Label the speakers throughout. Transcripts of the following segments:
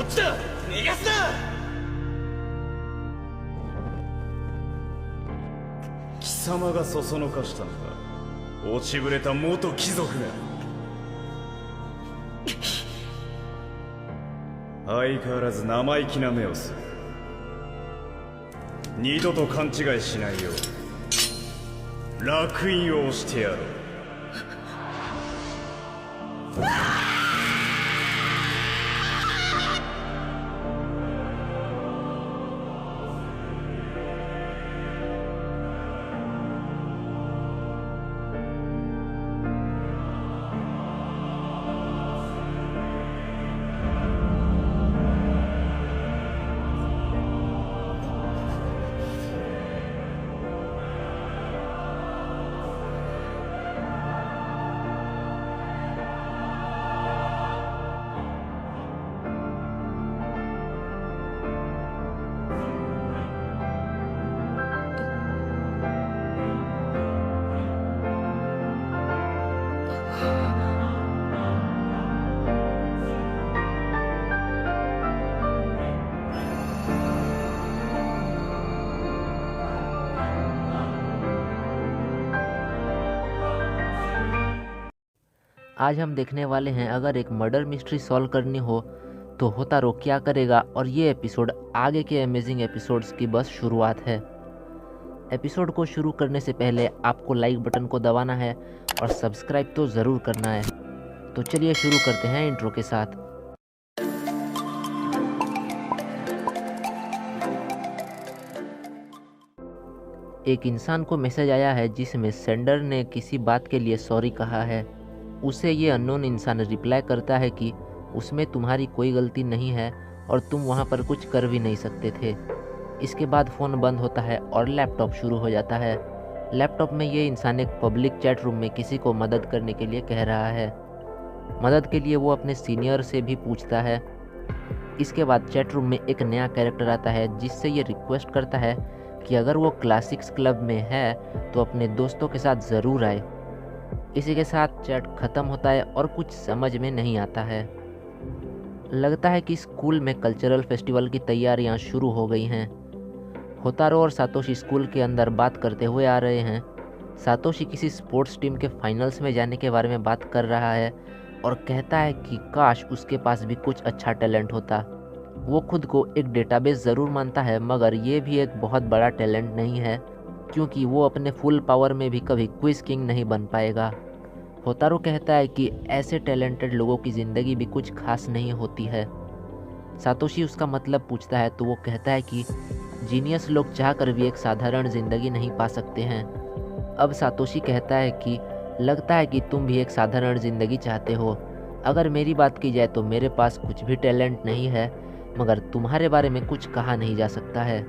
Speaker 1: っちだ。逃がすな。貴様がそそのかしたのか。落ちぶれた元貴族が。相変わらず生意気な目をする。二度と勘違いしないよう烙印を押してやろう。
Speaker 2: आज हम देखने वाले हैं, अगर एक मर्डर मिस्ट्री सॉल्व करनी हो तो होतारो क्या करेगा। और ये एपिसोड आगे के अमेजिंग एपिसोड्स की बस शुरुआत है। एपिसोड को शुरू करने से पहले आपको लाइक बटन को दबाना है और सब्सक्राइब तो ज़रूर करना है। तो चलिए शुरू करते हैं इंट्रो के साथ। एक इंसान को मैसेज आया है जिसमें सेंडर ने किसी बात के लिए सॉरी कहा है। उसे ये अननोन इंसान रिप्लाई करता है कि उसमें तुम्हारी कोई गलती नहीं है और तुम वहाँ पर कुछ कर भी नहीं सकते थे। इसके बाद फ़ोन बंद होता है और लैपटॉप शुरू हो जाता है। लैपटॉप में ये इंसान एक पब्लिक चैट रूम में किसी को मदद करने के लिए कह रहा है। मदद के लिए वो अपने सीनियर से भी पूछता है। इसके बाद चैट रूम में एक नया कैरेक्टर आता है जिससे ये रिक्वेस्ट करता है कि अगर वो क्लासिक्स क्लब में है तो अपने दोस्तों के साथ ज़रूर आए। इसी के साथ चैट ख़त्म होता है और कुछ समझ में नहीं आता है। लगता है कि स्कूल में कल्चरल फेस्टिवल की तैयारियां शुरू हो गई हैं। होतारो और सातोशी स्कूल के अंदर बात करते हुए आ रहे हैं। सातोशी किसी स्पोर्ट्स टीम के फाइनल्स में जाने के बारे में बात कर रहा है और कहता है कि काश उसके पास भी कुछ अच्छा टैलेंट होता। वो खुद को एक डेटाबेस ज़रूर मानता है, मगर ये भी एक बहुत बड़ा टैलेंट नहीं है क्योंकि वो अपने फुल पावर में भी कभी क्विज किंग नहीं बन पाएगा। होतारो कहता है कि ऐसे टैलेंटेड लोगों की ज़िंदगी भी कुछ खास नहीं होती है। सातोशी उसका मतलब पूछता है तो वो कहता है कि जीनियस लोग चाहकर भी एक साधारण ज़िंदगी नहीं पा सकते हैं। अब सातोशी कहता है कि लगता है कि तुम भी एक साधारण ज़िंदगी चाहते हो। अगर मेरी बात की जाए तो मेरे पास कुछ भी टैलेंट नहीं है, मगर तुम्हारे बारे में कुछ कहा नहीं जा सकता है।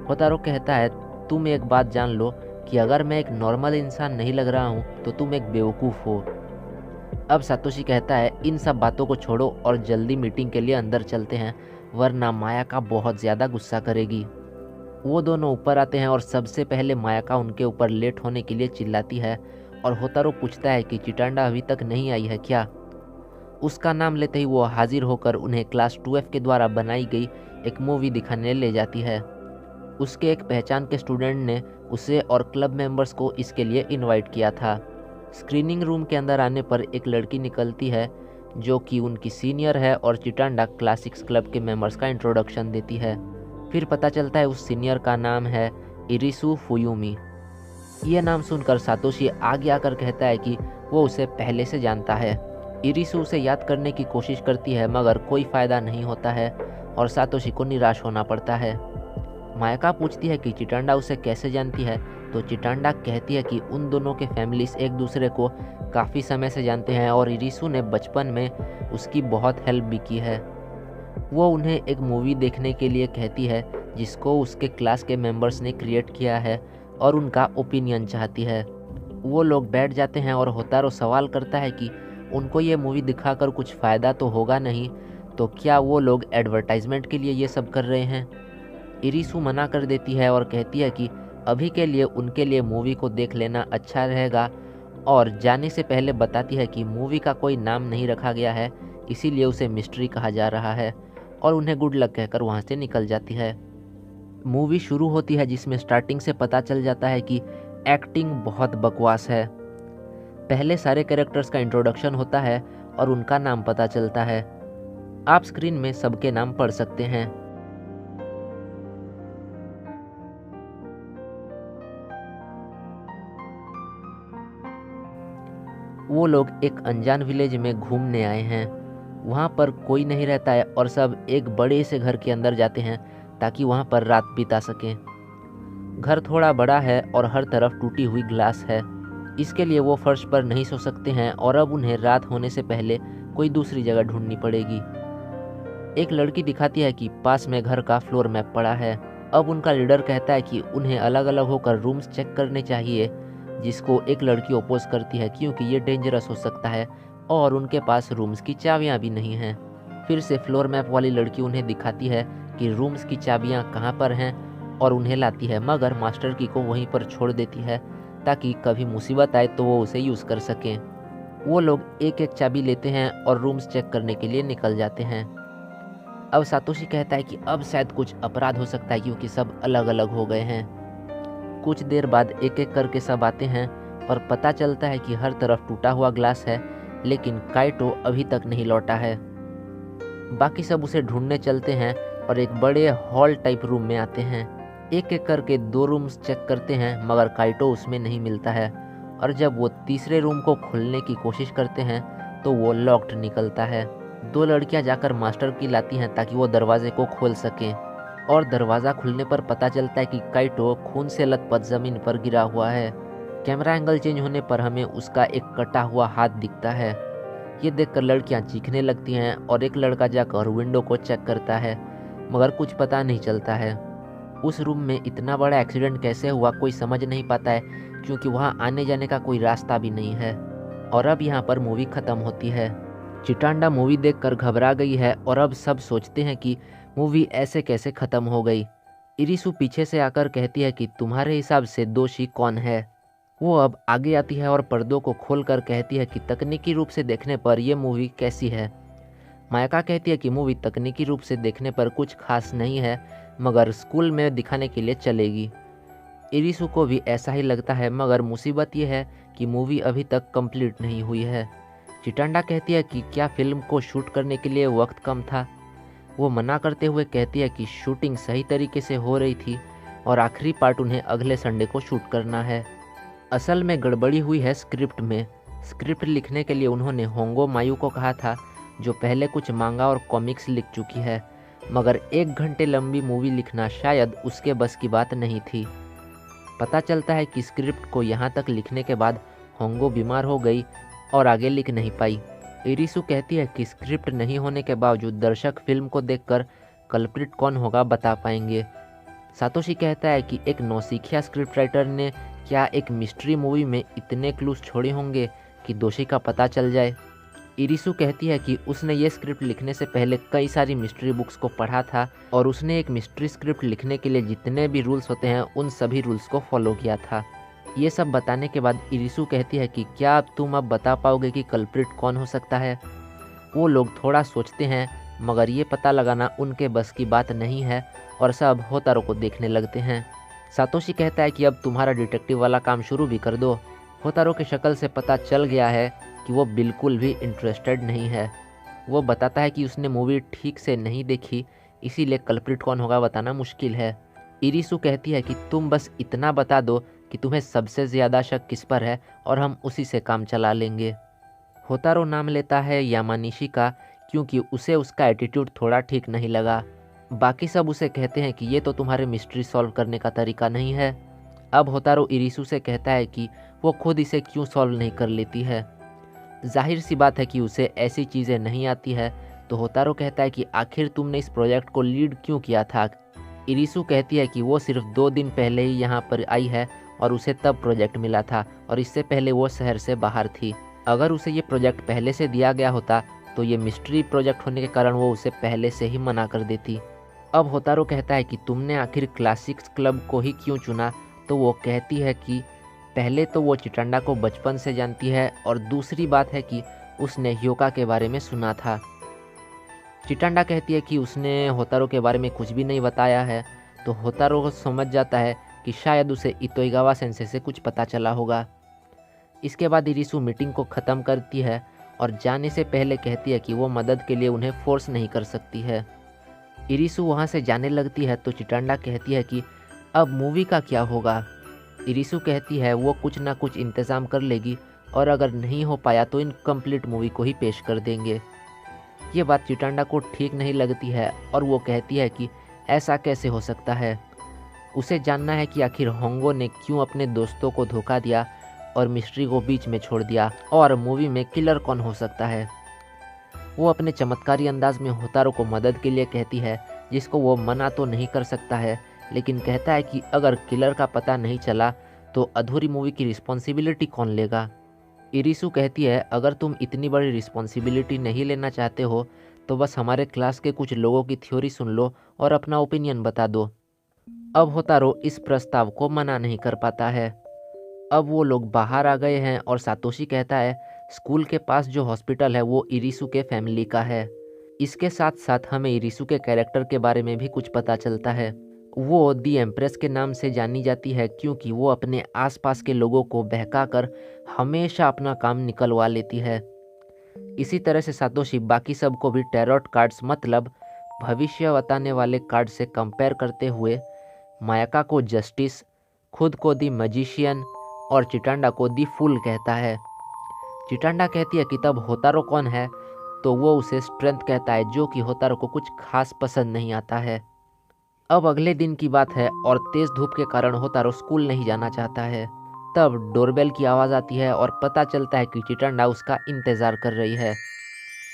Speaker 2: होतारो कहता है तुम एक बात जान लो कि अगर मैं एक नॉर्मल इंसान नहीं लग रहा हूँ तो तुम एक बेवकूफ़ हो। अब सातोशी कहता है इन सब बातों को छोड़ो और जल्दी मीटिंग के लिए अंदर चलते हैं, वरना मायाका बहुत ज़्यादा गुस्सा करेगी। वो दोनों ऊपर आते हैं और सबसे पहले मायाका उनके ऊपर लेट होने के लिए चिल्लाती है और होतारो पूछता है कि चिटांडा अभी तक नहीं आई है क्या। उसका नाम लेते ही वो हाजिर होकर उन्हें क्लास 2F के द्वारा बनाई गई एक मूवी दिखाने ले जाती है। उसके एक पहचान के स्टूडेंट ने उसे और क्लब मेंबर्स को इसके लिए इनवाइट किया था। स्क्रीनिंग रूम के अंदर आने पर एक लड़की निकलती है जो कि उनकी सीनियर है और चिटांडा क्लासिक्स क्लब के मेंबर्स का इंट्रोडक्शन देती है। फिर पता चलता है उस सीनियर का नाम है इरिसु फुयुमी। ये नाम सुनकर सातोशी आगे आकर कहता है कि वो उसे पहले से जानता है। इरिसु उसे याद करने की कोशिश करती है मगर कोई फ़ायदा नहीं होता है और सातोशी को निराश होना पड़ता है। मायाका पूछती है कि चिटांडा उसे कैसे जानती है तो चिटांडा कहती है कि उन दोनों के फैमिलीज एक दूसरे को काफ़ी समय से जानते हैं और इरिसु ने बचपन में उसकी बहुत हेल्प भी की है। वो उन्हें एक मूवी देखने के लिए कहती है जिसको उसके क्लास के मेंबर्स ने क्रिएट किया है और उनका ओपिनियन चाहती है। वो लोग बैठ जाते हैं और होतारो सवाल करता है कि उनको ये मूवी दिखाकर कुछ फ़ायदा तो होगा नहीं, तो क्या वो लोग एडवर्टाइजमेंट के लिए ये सब कर रहे हैं। इरिसु मना कर देती है और कहती है कि अभी के लिए उनके लिए मूवी को देख लेना अच्छा रहेगा और जाने से पहले बताती है कि मूवी का कोई नाम नहीं रखा गया है, इसीलिए उसे मिस्ट्री कहा जा रहा है। और उन्हें गुड लक कहकर वहाँ से निकल जाती है। मूवी शुरू होती है जिसमें स्टार्टिंग से पता चल जाता है कि एक्टिंग बहुत बकवास है। पहले सारे कैरेक्टर्स का इंट्रोडक्शन होता है और उनका नाम पता चलता है। आप स्क्रीन में सबके नाम पढ़ सकते हैं। वो लोग एक अनजान विलेज में घूमने आए हैं। वहाँ पर कोई नहीं रहता है और सब एक बड़े से घर के अंदर जाते हैं ताकि वहाँ पर रात बिता सकें। घर थोड़ा बड़ा है और हर तरफ टूटी हुई ग्लास है। इसके लिए वो फर्श पर नहीं सो सकते हैं और अब उन्हें रात होने से पहले कोई दूसरी जगह ढूंढनी पड़ेगी। एक लड़की दिखाती है कि पास में घर का फ्लोर मैप पड़ा है। अब उनका लीडर कहता है कि उन्हें अलग अलग होकर रूम्स चेक करने चाहिए, जिसको एक लड़की अपोज करती है क्योंकि ये डेंजरस हो सकता है और उनके पास रूम्स की चाबियां भी नहीं हैं। फिर से फ्लोर मैप वाली लड़की उन्हें दिखाती है कि रूम्स की चाबियां कहाँ पर हैं और उन्हें लाती है, मगर मास्टर की को वहीं पर छोड़ देती है ताकि कभी मुसीबत आए तो वो उसे यूज़ कर सकें। वो लोग एक एक चाबी लेते हैं और रूम्स चेक करने के लिए निकल जाते हैं। अब सातोशी कहता है कि अब शायद कुछ अपराध हो सकता है क्योंकि सब अलग अलग हो गए हैं। कुछ देर बाद एक एक करके सब आते हैं और पता चलता है कि हर तरफ टूटा हुआ ग्लास है, लेकिन काइटो अभी तक नहीं लौटा है। बाकी सब उसे ढूंढने चलते हैं और एक बड़े हॉल टाइप रूम में आते हैं। एक एक करके 2 रूम्स चेक करते हैं मगर काइटो उसमें नहीं मिलता है और जब वो तीसरे रूम को खोलने की कोशिश करते हैं तो वो लॉक्ड निकलता है। 2 लड़कियां जाकर मास्टर की लाती हैं ताकि वो दरवाजे को खोल सकें और दरवाज़ा खुलने पर पता चलता है कि काइटो खून से लथपथ ज़मीन पर गिरा हुआ है। कैमरा एंगल चेंज होने पर हमें उसका एक कटा हुआ हाथ दिखता है। ये देखकर लड़कियां चीखने लगती हैं और एक लड़का जाकर विंडो को चेक करता है मगर कुछ पता नहीं चलता है। उस रूम में इतना बड़ा एक्सीडेंट कैसे हुआ कोई समझ नहीं पाता है क्योंकि वहाँ आने जाने का कोई रास्ता भी नहीं है। और अब यहाँ पर मूवी ख़त्म होती है। चिटांडा मूवी देखकर घबरा गई है और अब सब सोचते हैं कि मूवी ऐसे कैसे ख़त्म हो गई। इरिसु पीछे से आकर कहती है कि तुम्हारे हिसाब से दोषी कौन है। वो अब आगे आती है और पर्दों को खोलकर कहती है कि तकनीकी रूप से देखने पर यह मूवी कैसी है। मायका कहती है कि मूवी तकनीकी रूप से देखने पर कुछ खास नहीं है मगर स्कूल में दिखाने के लिए चलेगी। इरिसु को भी ऐसा ही लगता है मगर मुसीबत यह है कि मूवी अभी तक कंप्लीट नहीं हुई है। चिटांडा कहती है कि क्या फिल्म को शूट करने के लिए वक्त कम था। वो मना करते हुए कहती है कि शूटिंग सही तरीके से हो रही थी और आखिरी पार्ट उन्हें अगले संडे को शूट करना है। असल में गड़बड़ी हुई है स्क्रिप्ट में। स्क्रिप्ट लिखने के लिए उन्होंने होंगो मायू को कहा था जो पहले कुछ मांगा और कॉमिक्स लिख चुकी है, मगर 1 घंटे लंबी मूवी लिखना शायद उसके बस की बात नहीं थी। पता चलता है कि स्क्रिप्ट को यहाँ तक लिखने के बाद होंगो बीमार हो गई और आगे लिख नहीं पाई। इरिसु कहती है कि स्क्रिप्ट नहीं होने के बावजूद दर्शक फिल्म को देखकर कल्प्रिट कौन होगा बता पाएंगे। सातोशी कहता है कि एक नौसिखिया स्क्रिप्ट राइटर ने क्या एक मिस्ट्री मूवी में इतने क्लूज छोड़े होंगे कि दोषी का पता चल जाए। इरिसु कहती है कि उसने ये स्क्रिप्ट लिखने से पहले कई सारी मिस्ट्री बुक्स को पढ़ा था और उसने एक मिस्ट्री स्क्रिप्ट लिखने के लिए जितने भी रूल्स होते हैं उन सभी रूल्स को फॉलो किया था। ये सब बताने के बाद इरिसु कहती है कि क्या तुम अब बता पाओगे कि कल्प्रिट कौन हो सकता है। वो लोग थोड़ा सोचते हैं मगर ये पता लगाना उनके बस की बात नहीं है और सब होतारो को देखने लगते हैं। सातोशी कहता है कि अब तुम्हारा डिटेक्टिव वाला काम शुरू भी कर दो। होतारो की शक्ल से पता चल गया है कि वो बिल्कुल भी इंटरेस्टेड नहीं है। वो बताता है कि उसने मूवी ठीक से नहीं देखी, इसीलिए कल्प्रिट कौन होगा बताना मुश्किल है। इरिसु कहती है कि तुम बस इतना बता दो कि तुम्हें सबसे ज़्यादा शक किस पर है और हम उसी से काम चला लेंगे। होतारो नाम लेता है यामानिशी का क्योंकि उसे उसका एटीट्यूड थोड़ा ठीक नहीं लगा। बाकी सब उसे कहते हैं कि ये तो तुम्हारे मिस्ट्री सॉल्व करने का तरीका नहीं है। अब होतारो इरिसु से कहता है कि वो खुद इसे क्यों सॉल्व नहीं कर लेती है। जाहिर सी बात है कि उसे ऐसी चीज़ें नहीं आती है, तो होतारो कहता है कि आखिर तुमने इस प्रोजेक्ट को लीड क्यों किया था। इरिसु कहती है कि वो सिर्फ 2 दिन पहले ही यहाँ पर आई है और उसे तब प्रोजेक्ट मिला था और इससे पहले वो शहर से बाहर थी। अगर उसे ये प्रोजेक्ट पहले से दिया गया होता तो ये मिस्ट्री प्रोजेक्ट होने के कारण वो उसे पहले से ही मना कर देती। अब होतारो कहता है कि तुमने आखिर क्लासिक्स क्लब को ही क्यों चुना, तो वो कहती है कि पहले तो वो चिटांडा को बचपन से जानती है और दूसरी बात है कि उसने ह्योका के बारे में सुना था। चिटांडा कहती है कि उसने होतारो के बारे में कुछ भी नहीं बताया है, तो होतारो को समझ जाता है कि शायद उसे इतोइगावा सेंसे से कुछ पता चला होगा। इसके बाद इरिसु मीटिंग को ख़त्म करती है और जाने से पहले कहती है कि वो मदद के लिए उन्हें फोर्स नहीं कर सकती है। इरिसु वहाँ से जाने लगती है तो चिटांडा कहती है कि अब मूवी का क्या होगा। इरिसु कहती है वो कुछ ना कुछ इंतज़ाम कर लेगी और अगर नहीं हो पाया तो इनकम्प्लीट मूवी को ही पेश कर देंगे। ये बात चिटांडा को ठीक नहीं लगती है और वो कहती है कि ऐसा कैसे हो सकता है। उसे जानना है कि आखिर होंगो ने क्यों अपने दोस्तों को धोखा दिया और मिस्ट्री को बीच में छोड़ दिया और मूवी में किलर कौन हो सकता है। वो अपने चमत्कारी अंदाज में होतारो को मदद के लिए कहती है, जिसको वो मना तो नहीं कर सकता है, लेकिन कहता है कि अगर किलर का पता नहीं चला तो अधूरी मूवी की रिस्पॉन्सिबिलिटी कौन लेगा। इरिसु कहती है अगर तुम इतनी बड़ी रिस्पॉन्सिबिलिटी नहीं लेना चाहते हो तो बस हमारे क्लास के कुछ लोगों की थ्योरी सुन लो और अपना ओपिनियन बता दो। अब होतारो इस प्रस्ताव को मना नहीं कर पाता है। अब वो लोग बाहर आ गए हैं और सातोशी कहता है स्कूल के पास जो हॉस्पिटल है वो इरिसु के फैमिली का है। इसके साथ साथ हमें इरिसु के कैरेक्टर के बारे में भी कुछ पता चलता है। वो दी एम्प्रेस के नाम से जानी जाती है क्योंकि वो अपने आसपास के लोगों को बहकाकर हमेशा अपना काम निकलवा लेती है। इसी तरह से सातोशी बाकी सबको भी टैरोट कार्ड्स मतलब भविष्य बताने वाले कार्ड से कंपेयर करते हुए मायाका को जस्टिस, खुद को दी मैजिशियन और चिटांडा को दी फूल कहता है। चिटांडा कहती है कि तब होतारो कौन है, तो वो उसे स्ट्रेंथ कहता है, जो कि होतारो को कुछ खास पसंद नहीं आता है। अब अगले दिन की बात है और तेज़ धूप के कारण होतारो स्कूल नहीं जाना चाहता है। तब डोरबेल की आवाज़ आती है और पता चलता है कि चिटांडा उसका इंतज़ार कर रही है।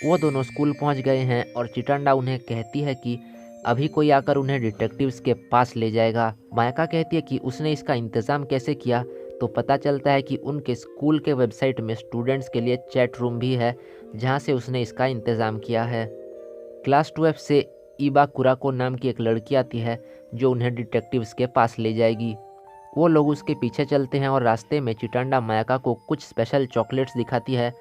Speaker 2: वो दोनों स्कूल पहुंच गए हैं और चिटांडा उन्हें कहती है कि अभी कोई आकर उन्हें डिटेक्टिव्स के पास ले जाएगा। मायाका कहती है कि उसने इसका इंतज़ाम कैसे किया, तो पता चलता है कि उनके स्कूल के वेबसाइट में स्टूडेंट्स के लिए चैट रूम भी है जहां से उसने इसका इंतज़ाम किया है। क्लास 12 से ईबा कुराको नाम की एक लड़की आती है जो उन्हें डिटेक्टिव्स के पास ले जाएगी। वो लोग उसके पीछे चलते हैं और रास्ते में चिटांडा मायाका को कुछ स्पेशल चॉकलेट्स दिखाती है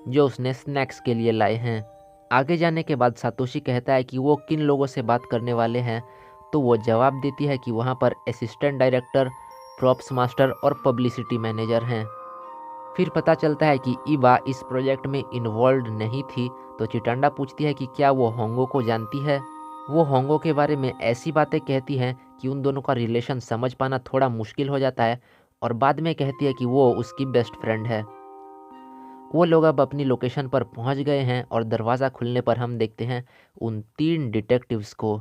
Speaker 2: जो उसने स्नैक्स के लिए लाए हैं। आगे जाने के बाद सातोशी कहता है कि वो किन लोगों से बात करने वाले हैं, तो वो जवाब देती है कि वहाँ पर असिस्टेंट डायरेक्टर, प्रॉप्स मास्टर और पब्लिसिटी मैनेजर हैं। फिर पता चलता है कि ईबा इस प्रोजेक्ट में इन्वॉल्व नहीं थी, तो चिटांडा पूछती है कि क्या वो होंगो को जानती है। वो होंगो के बारे में ऐसी बातें कहती हैं कि उन दोनों का रिलेशन समझ पाना थोड़ा मुश्किल हो जाता है और बाद में कहती है कि वो उसकी बेस्ट फ्रेंड है। वो लोग अब अपनी लोकेशन पर पहुंच गए हैं और दरवाज़ा खुलने पर हम देखते हैं उन 3 डिटेक्टिव्स को।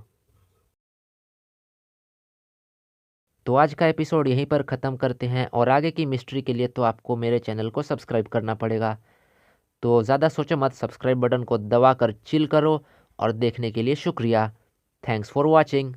Speaker 2: तो आज का एपिसोड यहीं पर ख़त्म करते हैं और आगे की मिस्ट्री के लिए तो आपको मेरे चैनल को सब्सक्राइब करना पड़ेगा। तो ज़्यादा सोचो मत, सब्सक्राइब बटन को दबा कर चिल करो और देखने के लिए शुक्रिया। Thanks for watching.